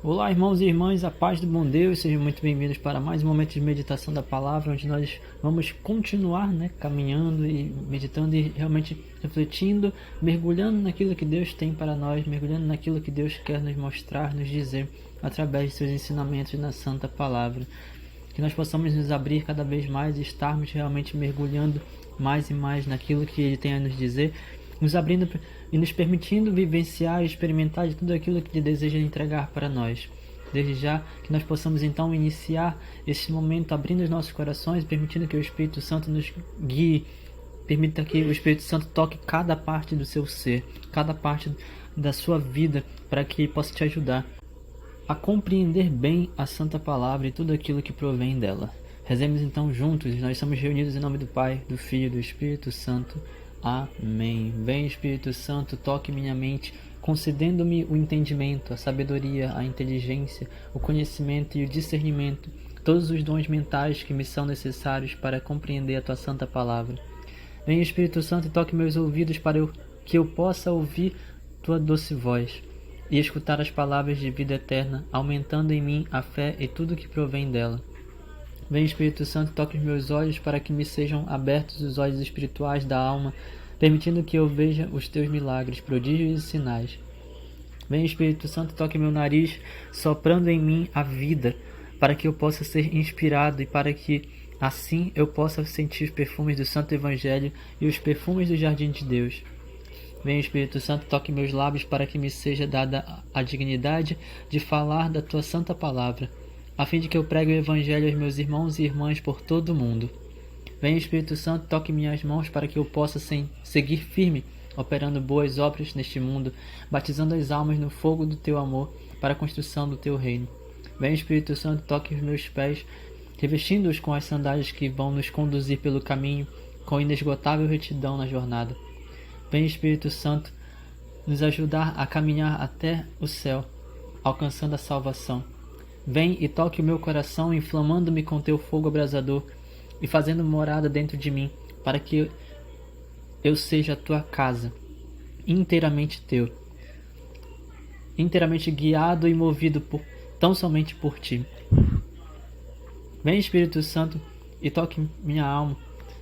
Olá, irmãos e irmãs, a paz do bom Deus, sejam muito bem-vindos para mais um momento de meditação da palavra, onde nós vamos continuar, caminhando e meditando e realmente refletindo, mergulhando naquilo que Deus tem para nós, mergulhando naquilo que Deus quer nos mostrar, nos dizer, através de seus ensinamentos na Santa Palavra. Que nós possamos nos abrir cada vez mais e estarmos realmente mergulhando mais e mais naquilo que Ele tem a nos dizer, nos abrindo e nos permitindo vivenciar e experimentar de tudo aquilo que Ele deseja entregar para nós. Desde já, que nós possamos então iniciar esse momento abrindo os nossos corações, permitindo que o Espírito Santo nos guie, permita que o Espírito Santo toque cada parte do seu ser, cada parte da sua vida, para que Ele possa te ajudar a compreender bem a Santa Palavra e tudo aquilo que provém dela. Rezemos então juntos, nós estamos reunidos em nome do Pai, do Filho e do Espírito Santo. Amém. Vem, Espírito Santo, toque minha mente, concedendo-me o entendimento, a sabedoria, a inteligência, o conhecimento e o discernimento, todos os dons mentais que me são necessários para compreender a Tua Santa Palavra. Vem, Espírito Santo, e toque meus ouvidos para que eu possa ouvir Tua doce voz e escutar as palavras de vida eterna, aumentando em mim a fé e tudo que provém dela. Vem, Espírito Santo, toque os meus olhos para que me sejam abertos os olhos espirituais da alma, permitindo que eu veja os Teus milagres, prodígios e sinais. Vem, Espírito Santo, toque meu nariz, soprando em mim a vida, para que eu possa ser inspirado e para que, assim, eu possa sentir os perfumes do Santo Evangelho e os perfumes do Jardim de Deus. Vem, Espírito Santo, toque meus lábios para que me seja dada a dignidade de falar da Tua Santa Palavra, a fim de que eu pregue o Evangelho aos meus irmãos e irmãs por todo o mundo. Vem, Espírito Santo, toque minhas mãos para que eu possa seguir firme, operando boas obras neste mundo, batizando as almas no fogo do Teu amor para a construção do Teu reino. Vem, Espírito Santo, toque os meus pés, revestindo-os com as sandálias que vão nos conduzir pelo caminho, com inesgotável retidão na jornada. Vem, Espírito Santo, nos ajudar a caminhar até o céu, alcançando a salvação. Vem e toque o meu coração, inflamando-me com Teu fogo abrasador e fazendo morada dentro de mim, para que eu seja a Tua casa, inteiramente Teu, inteiramente guiado e movido tão somente por Ti. Vem, Espírito Santo, e toque minha alma,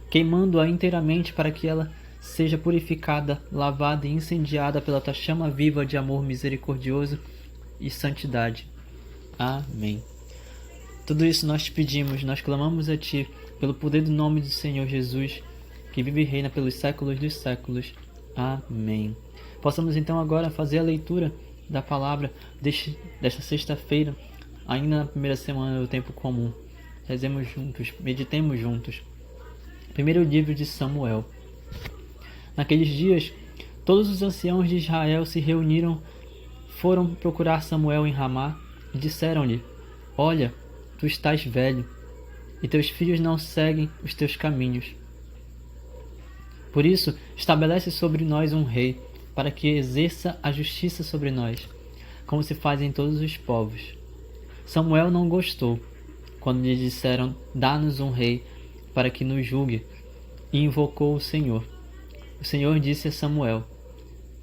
queimando-a inteiramente para que ela seja purificada, lavada e incendiada pela Tua chama viva de amor misericordioso e santidade. Amém. Tudo isso nós te pedimos, nós clamamos a Ti, pelo poder do nome do Senhor Jesus, que vive e reina pelos séculos dos séculos. Amém. Possamos então agora fazer a leitura da palavra desta sexta-feira, ainda na primeira semana do tempo comum. Rezemos juntos, meditemos juntos. Primeiro livro de Samuel. Naqueles dias, todos os anciãos de Israel se reuniram, foram procurar Samuel em Ramá e disseram-lhe: Olha, tu estás velho, e teus filhos não seguem os teus caminhos. Por isso, estabelece sobre nós um rei, para que exerça a justiça sobre nós, como se faz em todos os povos. Samuel não gostou, quando lhe disseram: Dá-nos um rei, para que nos julgue, e invocou o Senhor. O Senhor disse a Samuel: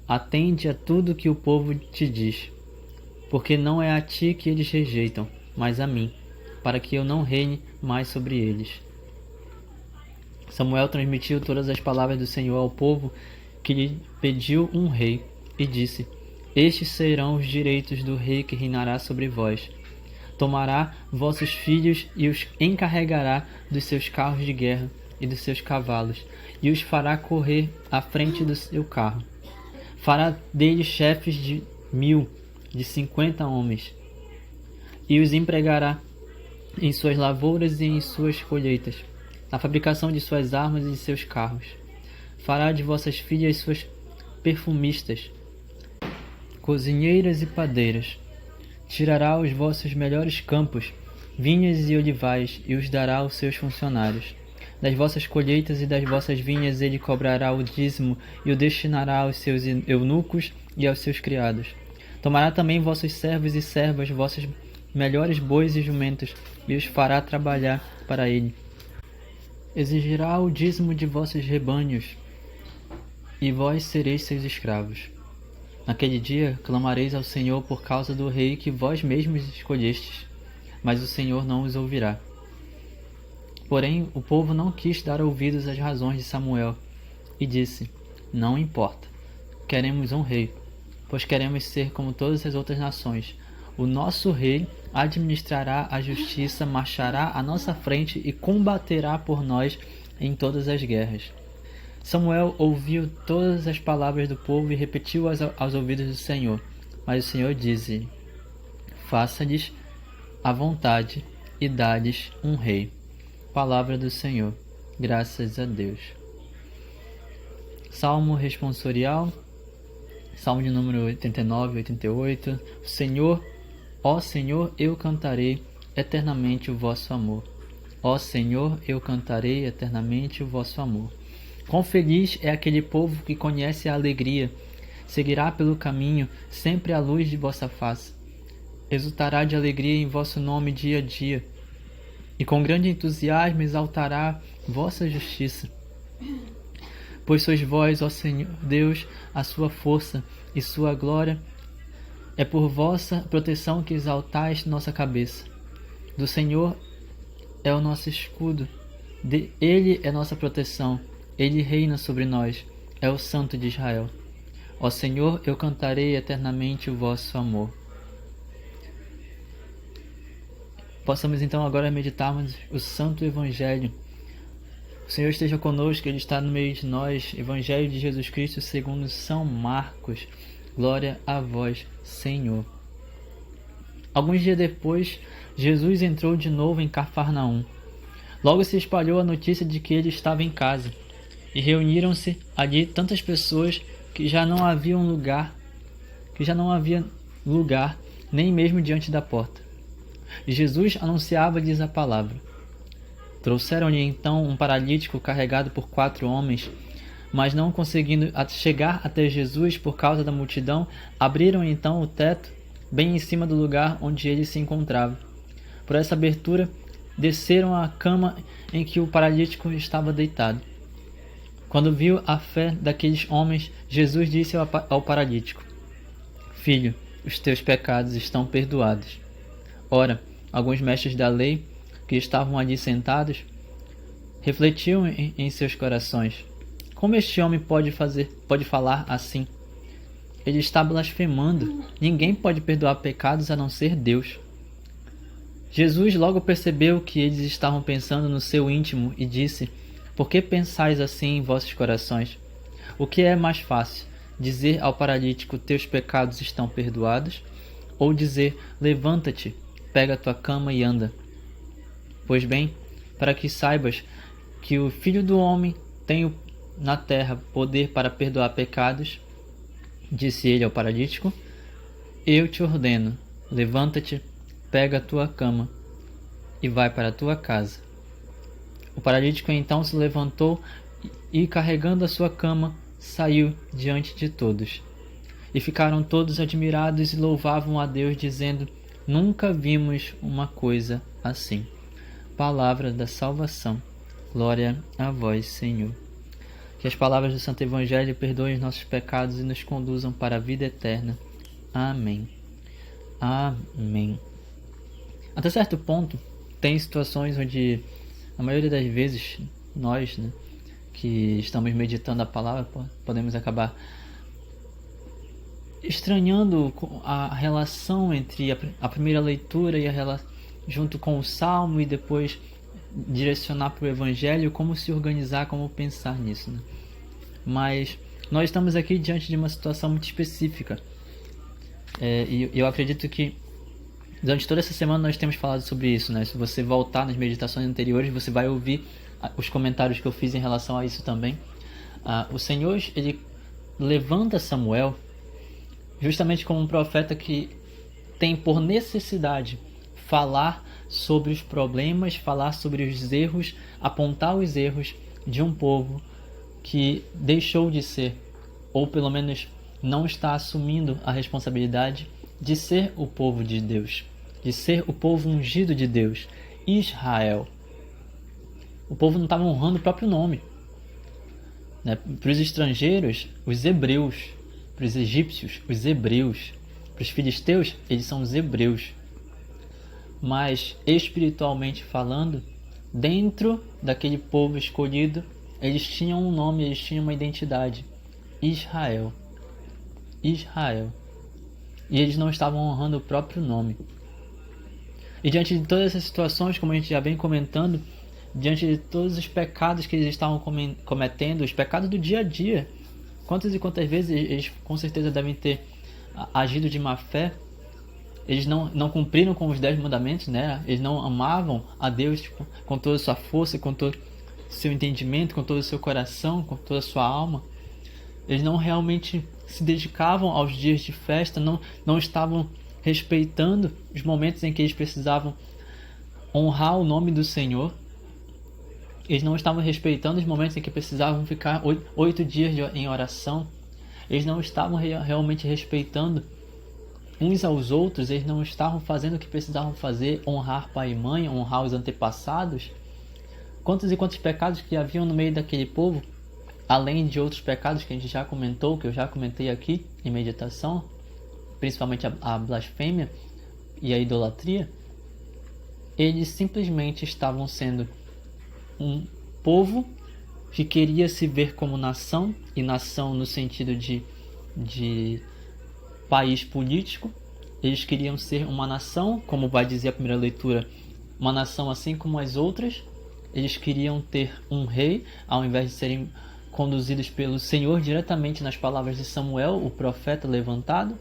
Atende a tudo que o povo te diz, porque não é a ti que eles rejeitam, mas a mim, para que eu não reine mais sobre eles. Samuel transmitiu todas as palavras do Senhor ao povo, que lhe pediu um rei, e disse: Estes serão os direitos do rei que reinará sobre vós. Tomará vossos filhos e os encarregará dos seus carros de guerra e dos seus cavalos, e os fará correr à frente do seu carro. Fará deles chefes de 1000, de 50 homens, e os empregará em suas lavouras e em suas colheitas, na fabricação de suas armas e de seus carros. Fará de vossas filhas suas perfumistas, cozinheiras e padeiras. Tirará os vossos melhores campos, vinhas e olivais, e os dará aos seus funcionários. Das vossas colheitas e das vossas vinhas ele cobrará o dízimo e o destinará aos seus eunucos e aos seus criados. Tomará também vossos servos e servas, vossos melhores bois e jumentos, e os fará trabalhar para ele. Exigirá o dízimo de vossos rebanhos, e vós sereis seus escravos. Naquele dia clamareis ao Senhor por causa do rei que vós mesmos escolhestes, mas o Senhor não os ouvirá. Porém, o povo não quis dar ouvidos às razões de Samuel e disse: Não importa, queremos um rei, pois queremos ser como todas as outras nações. O nosso rei administrará a justiça, marchará à nossa frente e combaterá por nós em todas as guerras. Samuel ouviu todas as palavras do povo e repetiu-as aos ouvidos do Senhor. Mas o Senhor disse: Faça-lhes a vontade e dá-lhes um rei. Palavra do Senhor. Graças a Deus. Salmo responsorial. Salmo de número 89 e 88. Senhor, ó Senhor, eu cantarei eternamente o vosso amor. Ó Senhor, eu cantarei eternamente o vosso amor. Quão feliz é aquele povo que conhece a alegria, seguirá pelo caminho sempre à luz de vossa face. Exultará de alegria em vosso nome dia a dia, e com grande entusiasmo exaltará vossa justiça. Pois sois vós, ó Senhor Deus, a sua força e sua glória. É por vossa proteção que exaltais nossa cabeça. Do Senhor é o nosso escudo, Ele é nossa proteção, Ele reina sobre nós, é o Santo de Israel. Ó Senhor, eu cantarei eternamente o vosso amor. Possamos então agora meditarmos o Santo Evangelho. O Senhor esteja conosco, Ele está no meio de nós. Evangelho de Jesus Cristo segundo São Marcos. Glória a vós, Senhor. Alguns dias depois, Jesus entrou de novo em Cafarnaum. Logo se espalhou a notícia de que ele estava em casa, e reuniram-se ali tantas pessoas que já não havia lugar, nem mesmo diante da porta. E Jesus anunciava-lhes a palavra. Trouxeram-lhe então um paralítico carregado por 4 homens, mas não conseguindo chegar até Jesus por causa da multidão, abriram então o teto bem em cima do lugar onde ele se encontrava. Por essa abertura, desceram à cama em que o paralítico estava deitado. Quando viu a fé daqueles homens, Jesus disse ao paralítico: Filho, os teus pecados estão perdoados. Ora, alguns mestres da lei que estavam ali sentados refletiam em seus corações: como este homem pode falar assim? Ele está blasfemando. Ninguém pode perdoar pecados a não ser Deus. Jesus logo percebeu que eles estavam pensando no seu íntimo e disse: Por que pensais assim em vossos corações? O que é mais fácil, dizer ao paralítico: teus pecados estão perdoados? Ou dizer: levanta-te, pega a tua cama e anda? Pois bem, para que saibas que o Filho do Homem tem na terra poder para perdoar pecados, disse ele ao paralítico, eu te ordeno, levanta-te, pega a tua cama e vai para a tua casa. O paralítico então se levantou e, carregando a sua cama, saiu diante de todos. E ficaram todos admirados e louvavam a Deus, dizendo: nunca vimos uma coisa assim. Palavra da salvação. Glória a vós, Senhor. Que as palavras do Santo Evangelho perdoem os nossos pecados e nos conduzam para a vida eterna. Amém. Amém. Até certo ponto, tem situações onde, a maioria das vezes, nós, que estamos meditando a palavra, podemos acabar estranhando a relação entre a primeira leitura e junto com o Salmo, e depois direcionar para o Evangelho, como se organizar, como pensar nisso. Mas nós estamos aqui diante de uma situação muito específica. E eu acredito que durante toda essa semana nós temos falado sobre isso. Se você voltar nas meditações anteriores, você vai ouvir os comentários que eu fiz em relação a isso também. O Senhor, ele levanta Samuel justamente como um profeta que tem por necessidade falar sobre os problemas, falar sobre os erros, apontar os erros de um povo que deixou de ser, ou pelo menos não está assumindo a responsabilidade de ser o povo de Deus, de ser o povo ungido de Deus, Israel. O povo não estava honrando o próprio nome. Para os estrangeiros, os hebreus, para os egípcios, os hebreus. Para os filisteus, eles são os hebreus. Mas, espiritualmente falando, dentro daquele povo escolhido, eles tinham um nome, eles tinham uma identidade. Israel. Israel. E eles não estavam honrando o próprio nome. E diante de todas essas situações, como a gente já vem comentando, diante de todos os pecados que eles estavam cometendo, os pecados do dia a dia, quantas e quantas vezes eles com certeza devem ter agido de má fé. Eles não cumpriram com os 10 mandamentos, né? Eles não amavam a Deus com toda a sua força, com todo o seu entendimento, com todo o seu coração, com toda a sua alma. Eles não realmente se dedicavam aos dias de festa, não estavam respeitando os momentos em que eles precisavam honrar o nome do Senhor. Eles não estavam respeitando os momentos em que precisavam ficar 8 dias em oração. Eles não estavam realmente respeitando uns aos outros. Eles não estavam fazendo o que precisavam fazer, honrar pai e mãe, honrar os antepassados. Quantos e quantos pecados que haviam no meio daquele povo, além de outros pecados que a gente já comentou, que eu já comentei aqui em meditação, principalmente a blasfêmia e a idolatria. Eles simplesmente estavam sendo um povo que queria se ver como nação, e nação no sentido de país político. Eles queriam ser uma nação, como vai dizer a primeira leitura, uma nação assim como as outras. Eles queriam ter um rei, ao invés de serem conduzidos pelo Senhor diretamente nas palavras de Samuel, o profeta levantado,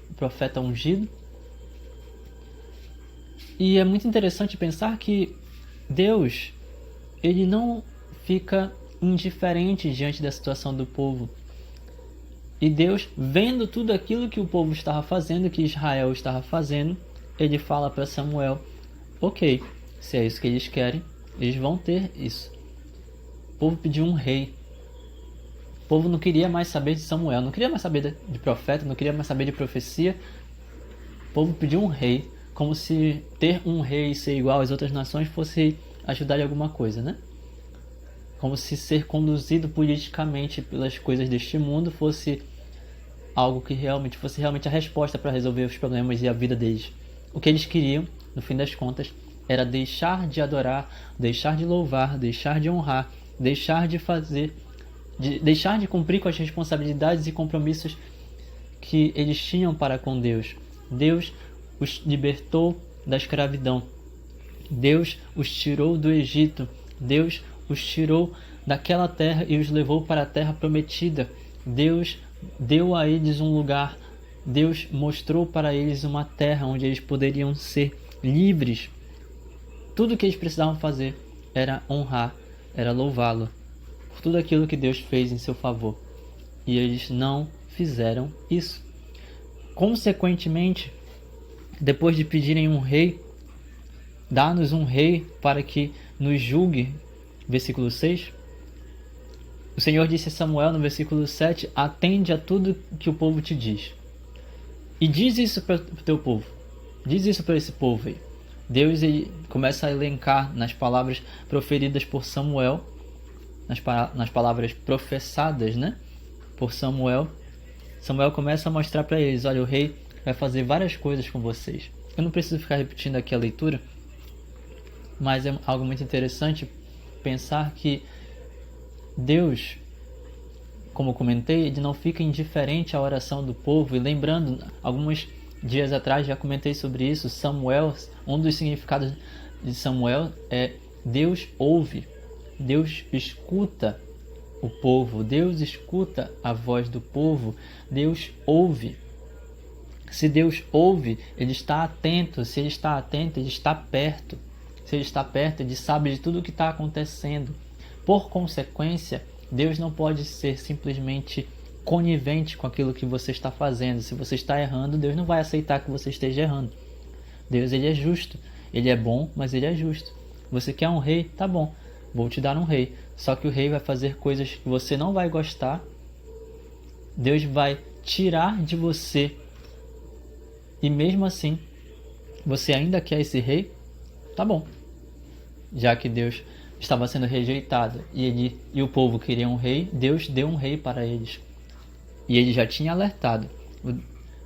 o profeta ungido. E é muito interessante pensar que Deus, ele não fica indiferente diante da situação do povo. E Deus, vendo tudo aquilo que o povo estava fazendo, que Israel estava fazendo, ele fala para Samuel: ok, se é isso que eles querem, eles vão ter isso. O povo pediu um rei. O povo não queria mais saber de Samuel, não queria mais saber de profeta, não queria mais saber de profecia. O povo pediu um rei, como se ter um rei e ser igual às outras nações fosse ajudar em alguma coisa, né? Como se ser conduzido politicamente pelas coisas deste mundo fosse algo que fosse realmente a resposta para resolver os problemas e a vida deles. O que eles queriam, no fim das contas, era deixar de adorar, deixar de louvar, deixar de honrar, deixar de cumprir com as responsabilidades e compromissos que eles tinham para com Deus. Deus os libertou da escravidão. Deus os tirou do Egito. Deus os tirou daquela terra e os levou para a terra prometida. Deus deu a eles um lugar. Deus mostrou para eles uma terra onde eles poderiam ser livres. Tudo o que eles precisavam fazer era honrar, era louvá-lo por tudo aquilo que Deus fez em seu favor. E eles não fizeram isso. Consequentemente, depois de pedirem um rei, dá-nos um rei para que nos julgue, versículo 6, o Senhor disse a Samuel no versículo 7, atende a tudo que o povo te diz. E diz isso para o teu povo. Diz isso para esse povo aí. Deus ele começa a elencar nas palavras proferidas por Samuel, nas palavras professadas, né, por Samuel. Samuel começa a mostrar para eles: olha, o rei vai fazer várias coisas com vocês. Eu não preciso ficar repetindo aqui a leitura, mas é algo muito interessante pensar que Deus, como eu comentei, ele não fica indiferente à oração do povo. E lembrando, alguns dias atrás já comentei sobre isso, Samuel, um dos significados de Samuel é Deus ouve, Deus escuta o povo, Deus escuta a voz do povo, Deus ouve. Se Deus ouve, ele está atento. Se ele está atento, ele está perto. Se ele está perto, ele sabe de tudo o que está acontecendo. Por consequência, Deus não pode ser simplesmente conivente com aquilo que você está fazendo. Se você está errando, Deus não vai aceitar que você esteja errando. Deus ele é justo. Ele é bom, mas ele é justo. Você quer um rei? Tá bom, vou te dar um rei. Só que o rei vai fazer coisas que você não vai gostar. Deus vai tirar de você. E mesmo assim, você ainda quer esse rei? Tá bom. Já que Deus estava sendo rejeitado e o povo queria um rei, Deus deu um rei para eles. E ele já tinha alertado: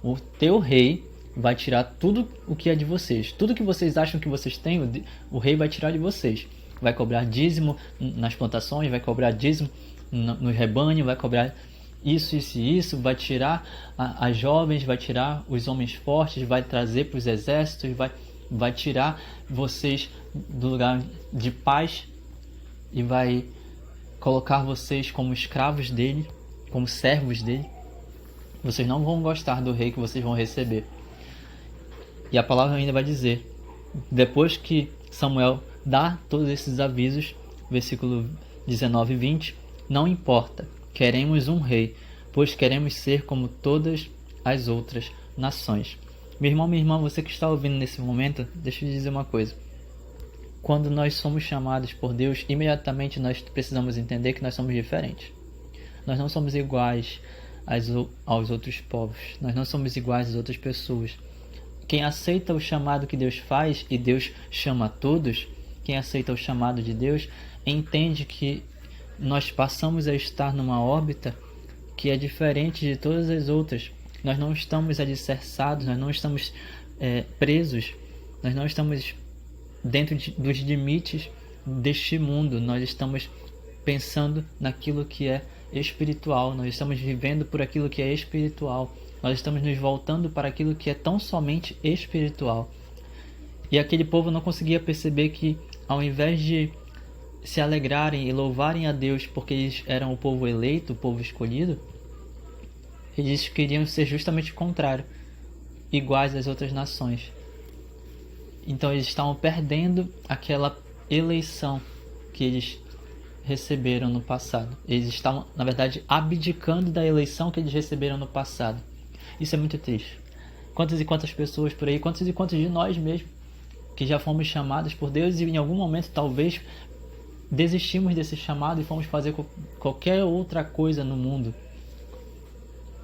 o teu rei vai tirar tudo o que é de vocês. Tudo que vocês acham que vocês têm, o rei vai tirar de vocês. Vai cobrar dízimo nas plantações, vai cobrar dízimo no rebanho, vai cobrar isso, vai tirar as jovens, vai tirar os homens fortes, vai trazer para os exércitos, vai tirar vocês do lugar de paz e vai colocar vocês como escravos dele, como servos dele. Vocês não vão gostar do rei que vocês vão receber. E a palavra ainda vai dizer, depois que Samuel dá todos esses avisos, versículo 19 e 20, não importa, queremos um rei, pois queremos ser como todas as outras nações. Meu irmão, minha irmã, você que está ouvindo nesse momento, deixa eu dizer uma coisa. Quando nós somos chamados por Deus, imediatamente nós precisamos entender que nós somos diferentes. Nós não somos iguais aos outros povos, nós não somos iguais às outras pessoas. Quem aceita o chamado que Deus faz, e Deus chama a todos, quem aceita o chamado de Deus, entende que nós passamos a estar numa órbita que é diferente de todas as outras. Nós não estamos alicerçados, nós não estamos presos, nós não estamos dentro dos limites deste mundo. Nós estamos pensando naquilo que é espiritual, nós estamos vivendo por aquilo que é espiritual, nós estamos nos voltando para aquilo que é tão somente espiritual. E aquele povo não conseguia perceber que, ao invés de se alegrarem e louvarem a Deus porque eles eram o povo eleito, o povo escolhido, eles queriam ser justamente o contrário, iguais às outras nações. Então eles estavam perdendo aquela eleição que eles receberam no passado. Eles estavam, na verdade, abdicando da eleição que eles receberam no passado. Isso é muito triste. Quantas e quantas pessoas por aí, quantos e quantos de nós mesmos, que já fomos chamados por Deus e em algum momento talvez desistimos desse chamado e fomos fazer qualquer outra coisa no mundo,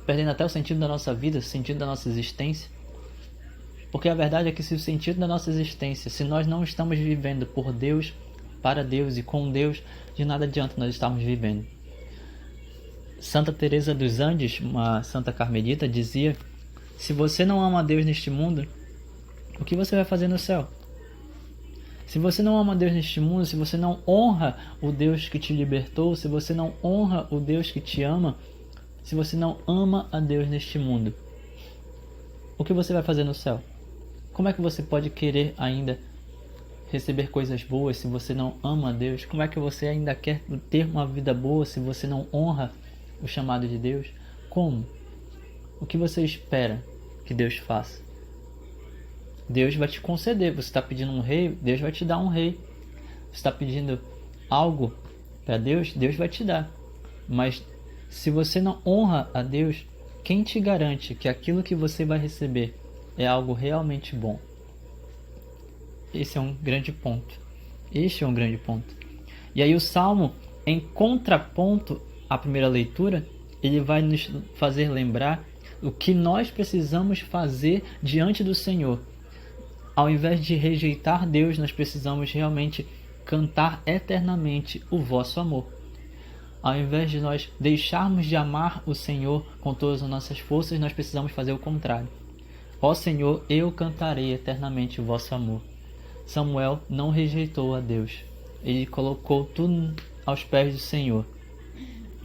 perdendo até o sentido da nossa vida, o sentido da nossa existência. Porque a verdade é que se o sentido da nossa existência, se nós não estamos vivendo por Deus, para Deus e com Deus, de nada adianta nós estarmos vivendo. Santa Teresa dos Andes, uma santa carmelita, dizia: se você não ama a Deus neste mundo, o que você vai fazer no céu? Se você não ama a Deus neste mundo, se você não honra o Deus que te libertou, se você não honra o Deus que te ama, se você não ama a Deus neste mundo, o que você vai fazer no céu? Como é que você pode querer ainda receber coisas boas se você não ama a Deus? Como é que você ainda quer ter uma vida boa se você não honra o chamado de Deus? Como? O que você espera que Deus faça? Deus vai te conceder. Você está pedindo um rei, Deus vai te dar um rei. Você está pedindo algo para Deus, Deus vai te dar. Mas se você não honra a Deus, quem te garante que aquilo que você vai receber é algo realmente bom? Esse é um grande ponto. Este é um grande ponto. E aí o Salmo, em contraponto à primeira leitura, ele vai nos fazer lembrar o que nós precisamos fazer diante do Senhor. Ao invés de rejeitar Deus, nós precisamos realmente cantar eternamente o vosso amor. Ao invés de nós deixarmos de amar o Senhor com todas as nossas forças, nós precisamos fazer o contrário. Ó Senhor, eu cantarei eternamente o vosso amor. Samuel não rejeitou a Deus. Ele colocou tudo aos pés do Senhor.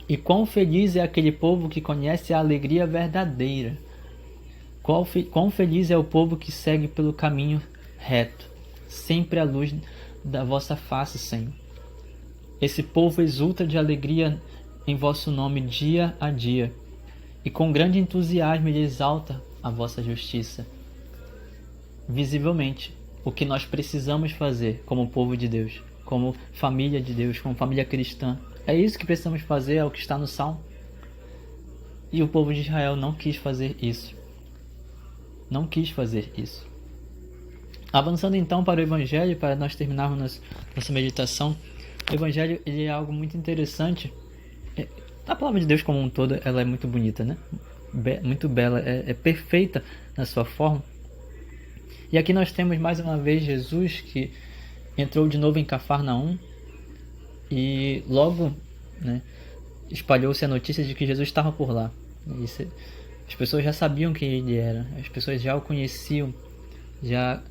E quão feliz é aquele povo que conhece a alegria verdadeira. Quão feliz é o povo que segue pelo caminho reto, sempre à luz da vossa face, Senhor. Esse povo exulta de alegria em vosso nome dia a dia, e com grande entusiasmo ele exalta a vossa justiça. Visivelmente, o que nós precisamos fazer como povo de Deus, como família de Deus, como família cristã, é isso que precisamos fazer, é o que está no Salmo. E o povo de Israel não quis fazer isso. Não quis fazer isso. Avançando então para o Evangelho, para nós terminarmos nossa meditação, o Evangelho ele é algo muito interessante. A palavra de Deus como um todo, ela é muito bonita, né? Muito bela, é perfeita na sua forma. E aqui nós temos mais uma vez Jesus que entrou de novo em Cafarnaum e logo, né, espalhou-se a notícia de que Jesus estava por lá. As pessoas já sabiam quem ele era, as pessoas já o conheciam, já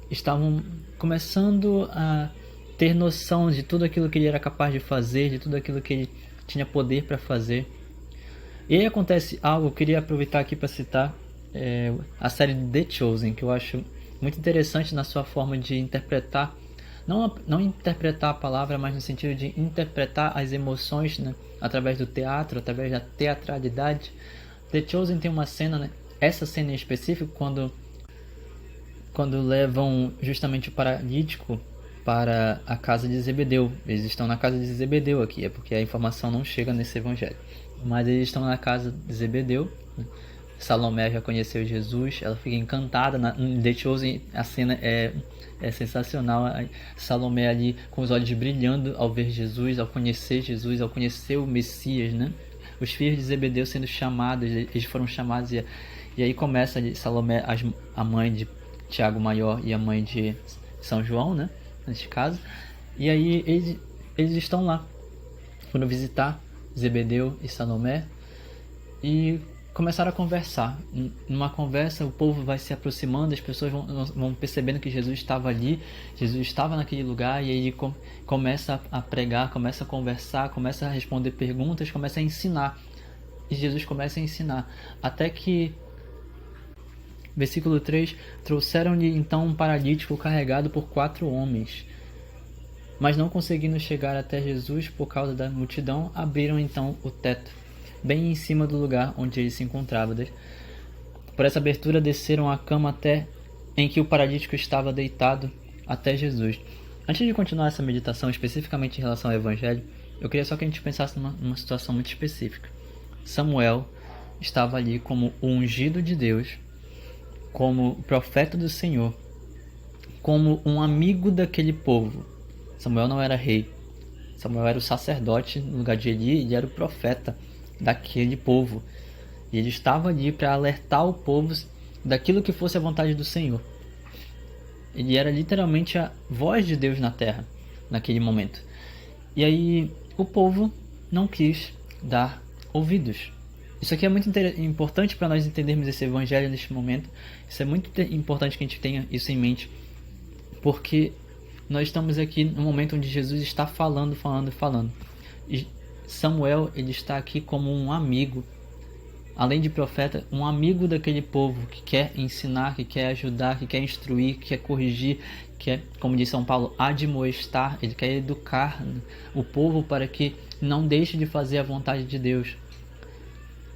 estavam começando a ter noção de tudo aquilo que ele era capaz de fazer, de tudo aquilo que ele tinha poder para fazer. E aí acontece algo, eu queria aproveitar aqui para citar a série The Chosen, que eu acho muito interessante na sua forma de interpretar, não interpretar a palavra, mas no sentido de interpretar as emoções, né, através do teatro, através da teatralidade. The Chosen tem uma cena, né, essa cena em específico, quando levam justamente o paralítico para a casa de Zebedeu. Eles estão na casa de Zebedeu aqui, é porque a informação não chega nesse evangelho. Mas eles estão na casa de Zebedeu, né? Salomé já conheceu Jesus, ela fica encantada. Em The Chosen, a cena é sensacional. Salomé ali com os olhos brilhando ao ver Jesus, ao conhecer o Messias, né? Os filhos de Zebedeu sendo chamados, eles foram chamados, e aí começa ali Salomé, a mãe de Tiago Maior e a mãe de São João, né? Neste caso. E aí eles estão lá, foram visitar Zebedeu e Salomé e começaram a conversar. Numa conversa, o povo vai se aproximando, as pessoas vão percebendo que Jesus estava ali, Jesus estava naquele lugar, e aí ele começa a pregar, começa a conversar, começa a responder perguntas, começa a ensinar. E Jesus começa a ensinar, até que, versículo 3, trouxeram-lhe então um paralítico carregado por 4 homens. Mas não conseguindo chegar até Jesus por causa da multidão, abriram então o teto, bem em cima do lugar onde ele se encontrava. Por essa abertura desceram a cama até em que o paralítico estava deitado até Jesus. Antes de continuar essa meditação especificamente em relação ao Evangelho, eu queria só que a gente pensasse numa situação muito específica. Samuel estava ali como o ungido de Deus, como o profeta do Senhor, como um amigo daquele povo. Samuel não era rei, Samuel era o sacerdote no lugar de Eli, ele era o profeta daquele povo. E ele estava ali para alertar o povo daquilo que fosse a vontade do Senhor. Ele era literalmente a voz de Deus na terra, naquele momento. E aí o povo não quis dar ouvidos. Isso aqui é muito importante para nós entendermos esse evangelho neste momento. Isso é muito importante que a gente tenha isso em mente, porque nós estamos aqui no momento onde Jesus está falando. E Samuel, ele está aqui como um amigo, além de profeta, um amigo daquele povo que quer ensinar, que quer ajudar, que quer instruir, que quer corrigir, que quer, como diz São Paulo, admoestar. Ele quer educar o povo para que não deixe de fazer a vontade de Deus.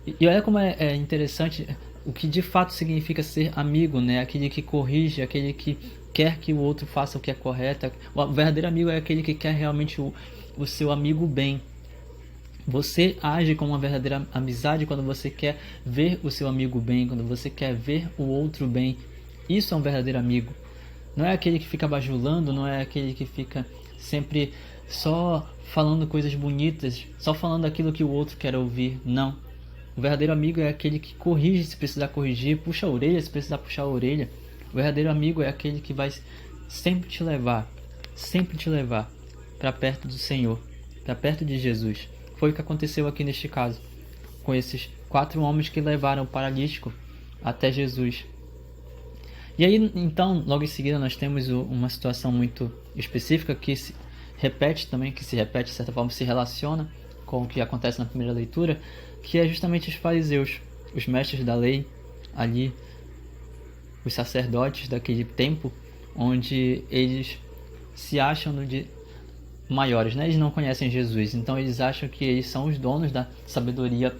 E olha como é interessante o que de fato significa ser amigo, né? Aquele que corrige, aquele que quer que o outro faça o que é correto. O verdadeiro amigo é aquele que quer realmente o seu amigo bem. Você age com uma verdadeira amizade quando você quer ver o seu amigo bem, quando você quer ver o outro bem. Isso é um verdadeiro amigo. Não é aquele que fica bajulando, não é aquele que fica sempre só falando coisas bonitas, só falando aquilo que o outro quer ouvir. Não. O verdadeiro amigo é aquele que corrige se precisar corrigir, puxa a orelha se precisar puxar a orelha. O verdadeiro amigo é aquele que vai sempre te levar para perto do Senhor, para perto de Jesus. Foi o que aconteceu aqui neste caso, com esses 4 homens que levaram o paralítico até Jesus. E aí, então, logo em seguida, nós temos uma situação muito específica que se repete, de certa forma, se relaciona com o que acontece na primeira leitura, que é justamente os fariseus, os mestres da lei, ali, os sacerdotes daquele tempo, onde eles se acham de maiores, né? Eles não conhecem Jesus, então eles acham que eles são os donos da sabedoria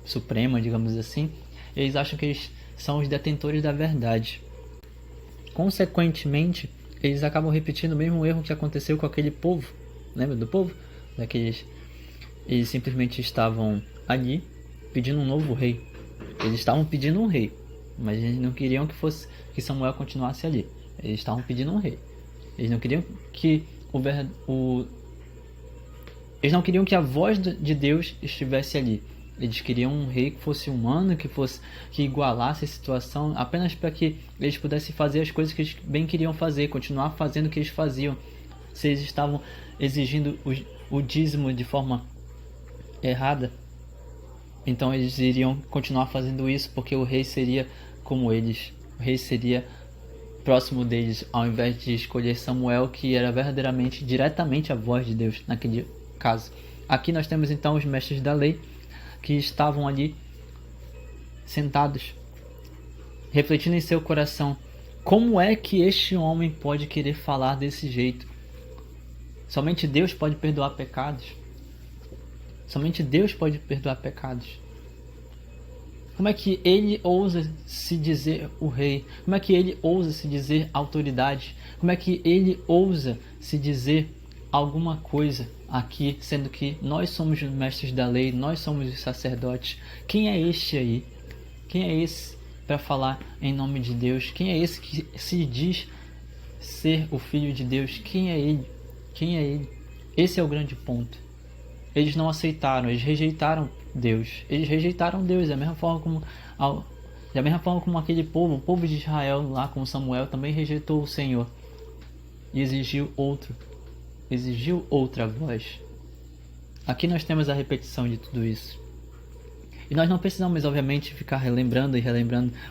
suprema, digamos assim. Eles acham que eles são os detentores da verdade. Consequentemente, eles acabam repetindo o mesmo erro que aconteceu com aquele povo. Lembra do povo? Eles simplesmente estavam ali pedindo um novo rei. Eles estavam pedindo um rei, mas eles não queriam que Samuel continuasse ali. Eles estavam pedindo um rei. Eles não queriam que eles não queriam que a voz de Deus estivesse ali. Eles queriam um rei que fosse humano, que igualasse a situação, apenas para que eles pudessem fazer as coisas que eles bem queriam fazer, continuar fazendo o que eles faziam. Se eles estavam exigindo o dízimo de forma errada, Então eles iriam continuar fazendo isso porque o rei seria como eles. O rei seria próximo deles, ao invés de escolher Samuel, que era verdadeiramente, diretamente a voz de Deus naquele caso. Aqui nós temos então os mestres da lei que estavam ali sentados, refletindo em seu coração: como é que este homem pode querer falar desse jeito? Somente Deus pode perdoar pecados. Somente Deus pode perdoar pecados. Como é que ele ousa se dizer o rei? Como é que ele ousa se dizer autoridade? Como é que ele ousa se dizer alguma coisa aqui, sendo que nós somos os mestres da lei, nós somos os sacerdotes? Quem é este aí? Quem é esse para falar em nome de Deus? Quem é esse que se diz ser o Filho de Deus? Quem é ele? Quem é ele? Esse é o grande ponto. Eles não aceitaram, eles rejeitaram Deus. Eles rejeitaram Deus da mesma forma como aquele povo, o povo de Israel lá com Samuel, também rejeitou o Senhor e exigiu outra voz. Aqui nós temos a repetição de tudo isso. E nós não precisamos, obviamente, ficar relembrando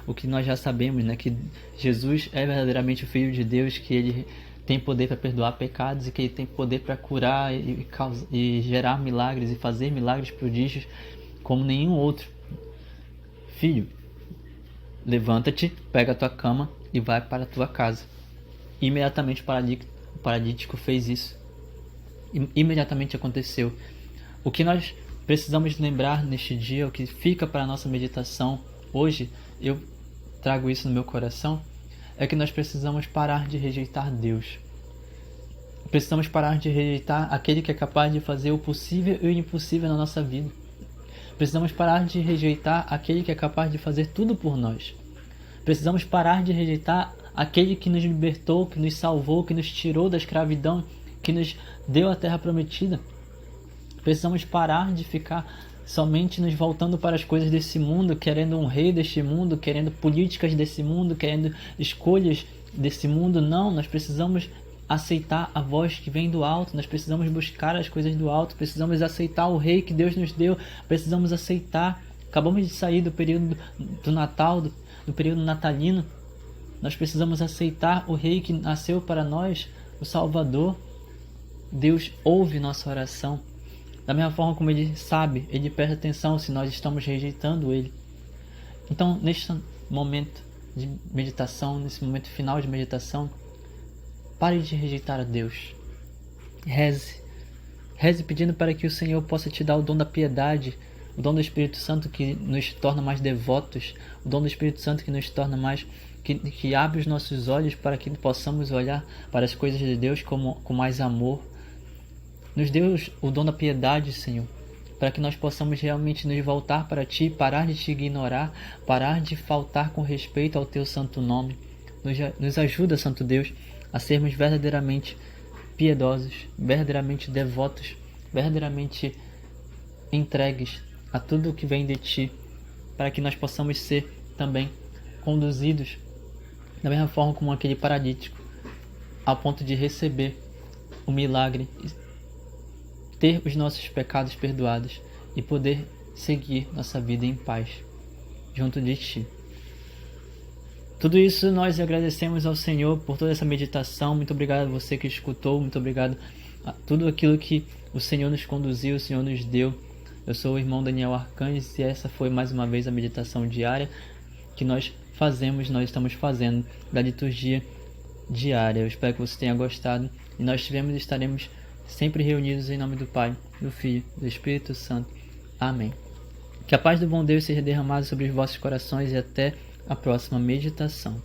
o que nós já sabemos, né? Que Jesus é verdadeiramente o Filho de Deus, que ele tem poder para perdoar pecados e que ele tem poder para curar e gerar milagres e fazer milagres, prodígios como nenhum outro. Filho, levanta-te, pega a tua cama e vai para a tua casa. Imediatamente o paralítico fez isso. Imediatamente aconteceu. O que nós precisamos lembrar neste dia, o que fica para a nossa meditação hoje, eu trago isso no meu coração, é que nós precisamos parar de rejeitar Deus. Precisamos parar de rejeitar aquele que é capaz de fazer o possível e o impossível na nossa vida. Precisamos parar de rejeitar aquele que é capaz de fazer tudo por nós. Precisamos parar de rejeitar aquele que nos libertou, que nos salvou, que nos tirou da escravidão, que nos deu a terra prometida. Precisamos parar de ficar somente nos voltando para as coisas desse mundo, querendo um rei deste mundo, querendo políticas desse mundo, querendo escolhas desse mundo. Não, nós precisamos aceitar a voz que vem do alto, nós precisamos buscar as coisas do alto, precisamos aceitar o rei que Deus nos deu, precisamos aceitar. Acabamos de sair do período do Natal, do período natalino. Nós precisamos aceitar o rei que nasceu para nós, o Salvador. Deus ouve nossa oração. Da mesma forma como Ele sabe, Ele presta atenção se nós estamos rejeitando Ele. Então, neste momento de meditação, nesse momento final de meditação, pare de rejeitar a Deus. Reze. Reze pedindo para que o Senhor possa te dar o dom da piedade, o dom do Espírito Santo que nos torna mais devotos, o dom do Espírito Santo que nos torna mais... que abre os nossos olhos para que possamos olhar para as coisas de Deus com mais amor. Nos dê o dom da piedade, Senhor, para que nós possamos realmente nos voltar para Ti, parar de Te ignorar, parar de faltar com respeito ao Teu santo nome. Nos ajuda, Santo Deus, a sermos verdadeiramente piedosos, verdadeiramente devotos, verdadeiramente entregues a tudo o que vem de Ti, para que nós possamos ser também conduzidos da mesma forma como aquele paralítico, ao ponto de receber o milagre, ter os nossos pecados perdoados e poder seguir nossa vida em paz junto de Ti. Tudo isso nós agradecemos ao Senhor por toda essa meditação. Muito obrigado a você que escutou, muito obrigado a tudo aquilo que o Senhor nos conduziu, o Senhor nos deu. Eu sou o irmão Daniel Arcanjes e essa foi mais uma vez a meditação diária que nós estamos fazendo da liturgia diária. Eu espero que você tenha gostado e nós estaremos sempre reunidos em nome do Pai, do Filho e do Espírito Santo. Amém. Que a paz do bom Deus seja derramada sobre os vossos corações e até a próxima meditação.